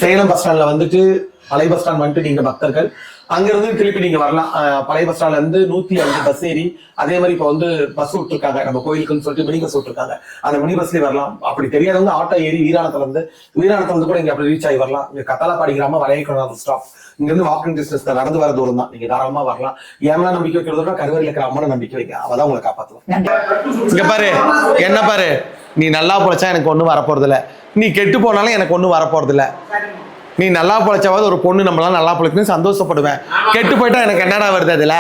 Salem bus ஸ்டாண்ட்ல வந்துட்டு பழைய பஸ் ஸ்டாண்ட் வந்துட்டு நீங்க பக்தர்கள் அங்கிருந்து திருப்பி நீங்க வரலாம். பழைய பஸ் ஸ்டாண்ட்ல இருந்து 105 பஸ் ஏறி அதே மாதிரி இப்ப வந்து பஸ் விட்டுருக்காங்க நம்ம கோயிலுக்குன்னு சொல்லிட்டு மினி பஸ் விட்டுருக்காங்க. அந்த மினி பஸ்லயே வரலாம். அப்படி தெரியாதவங்க ஆட்டோ ஏறி வீராணத்துல இருந்து கூட இங்க அப்படி ரீச் ஆகி வரலாம். இங்க கத்தாலப்பாடி கிராமம் வளையக்கொண்டாத ஸ்டாப். இங்க இருந்து வாக்கிங் டிஸ்டன்ஸ் தான், நடந்து வர தூரம் தான். நீங்க தாராளமா வரலாம். ஏமலாம் நம்பிக்கை வைக்கிறதோட கருவறையில் இருக்கிற அம்மனை நம்பிக்கை வைக்க, அவதான் உங்களை காப்பாத்துவோம். இங்க பாரு, என்ன பாரு, நீ நல்லா பொழைச்சா எனக்கு ஒண்ணும் வரப்போறது இல்ல, நீ கெட்டு போனாலும் எனக்கு ஒண்ணும் வரப்போறது இல்ல. நீ நல்லா பொழைச்சாவது ஒரு பொண்ணு நம்மளால நல்லா பொழைக்கணும் சந்தோஷப்படுவேன். கெட்டு போயிட்டா எனக்கு என்னடா வருது அதுல?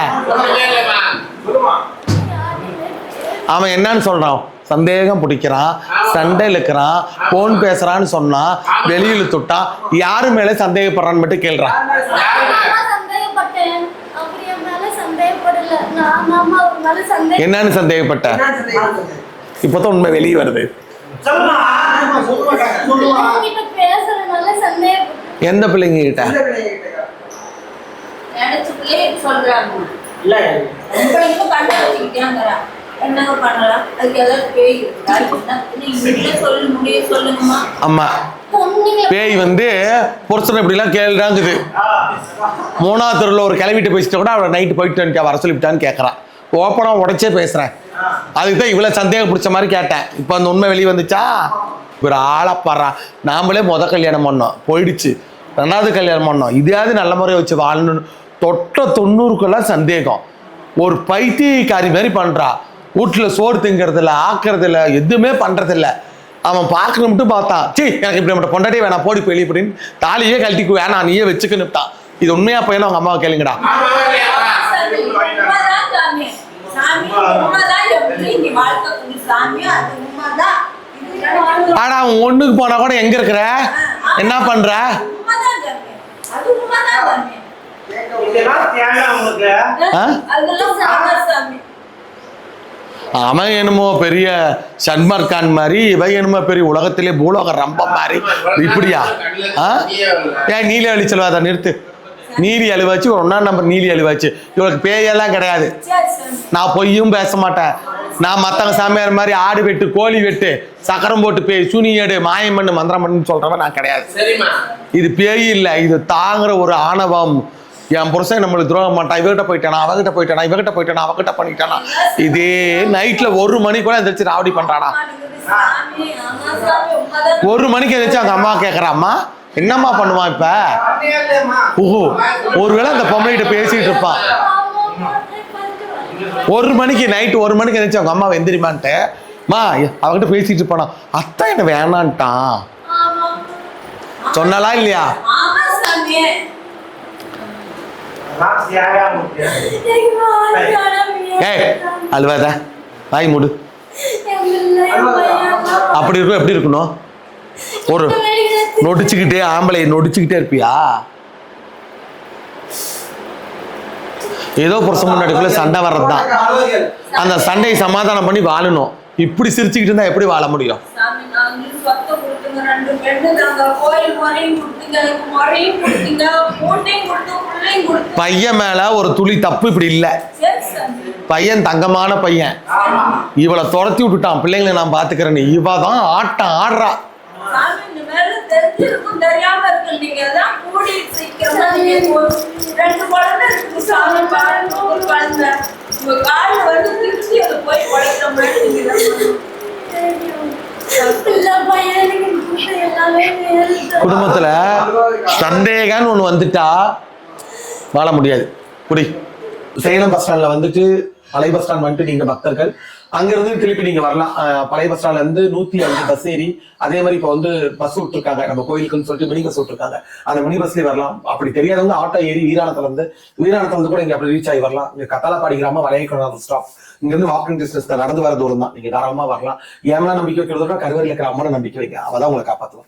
அவன் என்னன்னு சொல்றான், சந்தேகம் பிடிக்கிறான், சண்டை இழுக்கிறான், போன் பேசுறான்னு சொன்னா, வெளியில தொட்டா யாரு மேல சந்தேகப்படுறான்னு மட்டும் கேள்றான். என்னன்னு சந்தேகப்பட்ட? இப்பதான் உண்மை வெளியே வருது. எந்த பிள்ளைங்க கிட்ட? அம்மா பேய் வந்து புருஷன் இப்படி எல்லாம் கேள்றாங்குது. 3ஆவது தெருவில் ஒரு கிளவிட்டு பேசிட்டு கூட அவளை நைட்டு போயிட்டு வந்துட்டா வர சொல்லிவிட்டான்னு கேட்கறான். ஓப்பனா உடைச்சே பேசுறேன். அதுக்குதான் இவ்வளவு சந்தேகம் பிடிச்ச மாதிரி கேட்டேன். இப்ப அந்த உண்மை வெளியே வந்துச்சா? ஒரு ஆளப்படுறா. நாமளே கல்யாணம் பண்ணோம், போயிடுச்சு. 2வது கல்யாணம் பண்ணோம். இதையாவது நல்ல முறையை வச்சு வாழணும்னு தொட்ட 90க்குலாம் சந்தேகம். ஒரு பைத்தியக்காரி மாதிரி பண்றா. வீட்டுல சோறு திங்கிறதில்ல, ஆக்குறதில்ல, எதுவுமே பண்றதில்ல. அவன் பார்க்கணும்ட்டு பார்த்தான், சீ எனக்கு இப்படி மட்டும் பொண்டாட்டியே வேணாம், போடி போய் அப்படின்னு தாலியே கழட்டிக்கு வேணாம், நீயே வச்சுக்கணுட்டான். இது உண்மையா பையனும் அவங்க அம்மாவை கேளுங்கடா. ஆனா அவன் ஒண்ணுக்கு போனா கூட எங்க இருக்கிற, என்ன பண்ற? அவன் என்னமோ பெரிய சன்மார் கான் மாதிரி, இவன் என்னமோ பெரிய உலகத்திலே பூலோக ரம்ப மாதிரி. இப்படியா? ஏன் நீலி அழி செல்வாத நிறுத்து. நீலி அழுவாச்சு, ஒரு 1ஆம் நம்பர் நீலி அழுவாச்சு. இவளுக்கு பேயெல்லாம் கிடையாது. நான் பொய்யும் பேச மாட்டேன். நான் மத்தவங்க சாமியார் மாதிரி ஆடு வெட்டு, கோழி வெட்டு, சக்கரம் போட்டு பேய், சுனியேடு, மாயம் பண்ணு, மந்திரம் பண்ணு சொல்றவன் நான் கிடையாது. இது பேய் இல்லை, இது தாங்குற ஒரு ஆணவம். என் புருஷன் நம்மளுக்கு துரோகம் மாட்டான், இவகிட்ட போயிட்டானா, அவகிட்ட போயிட்டானா, இவகிட்ட போயிட்டானா, அவகிட்ட பண்ணிட்டானா. இதே நைட்ல 1 மணி கூட எந்திரிச்சு ராவடி பண்றானா. 1 மணிக்கு எந்திரிச்சு அவங்க அம்மா கேட்கறாம்மா என்னம்மா பண்ணுவான் இப்ப? ஓஹோ, ஒருவேளை அந்த பொம்பளைகிட்ட பேசிட்டு இருப்பான். 1 மணிக்கு, நைட்டு 1 மணிக்கு எந்திரிச்சு அவங்க அம்மா எந்திரிமான்ட்டு மா அவகிட்ட பேசிட்டு இருப்பானா. அத்தா என்ன வேணான்ட்டான் சொன்னாலா இல்லையா? அழுவாத, வாய் மூடு. அப்படி இருக்கும். எப்படி இருக்கணும்? ஒரு நொடிச்சுக்கிட்டே, ஆம்பளை நொடிச்சுக்கிட்டே இருப்பியா? ஏதோ புருஷன் முன்னாடிக்குள்ள சண்டை வர்றதுதான். அந்த சண்டையை சமாதானம் பண்ணி வாழணும். இப்படி சிரிச்சுக்கிட்டு இருந்தா எப்படி வாழ முடியும்? பையன் மேல ஒரு துளி தப்பு இப்படி இல்ல. பையன் தங்கமான பையன். இவளை துரத்தி விட்டுட்டான், பிள்ளைங்களை நான் பாத்துக்கிறேன்னு. இவதான் ஆட்டம் ஆடுறா. குடும்பத்துல சந்தேகம்னு ஒண்ணு வந்துட்டா வாழ முடியாது. புடி. சேலம் பஸ் ஸ்டாண்ட்ல வந்துட்டு பழைய பஸ் ஸ்டாண்ட் வந்துட்டு நீங்க பக்தர்கள் அங்கிருந்து திருப்பி நீங்க வரலாம். பழைய பஸ் ஸ்டாண்ட்ல இருந்து 105 பஸ் ஏறி அதே மாதிரி இப்ப வந்து பஸ் விட்டுருக்காங்க நம்ம கோயிலுக்குன்னு சொல்லிட்டு மினி பஸ் விட்டுருக்காங்க. அந்த மினி பஸ்லயே வரலாம். அப்படி தெரியாதவங்க ஆட்டோ ஏறி வீராணத்துல இருந்து கூட இங்க அப்படி ரீச் ஆகி வரலாம். இங்க கத்தாலப்பாடி கிராமம் வளையக்கொண்டாத ஸ்டாப். இங்க இருந்து வாக்கிங் டிஸ்டன்ஸ் தான், நடந்து வர தூரம் தான். நீங்க தாராளமா வரலாம். ஏமலாம் நம்பிக்கை வைக்கிறதோட கருவறையில் இருக்கிற அம்மனை நம்பிக்கை வைக்க, அவதான் உங்களை காப்பாத்துவோம்.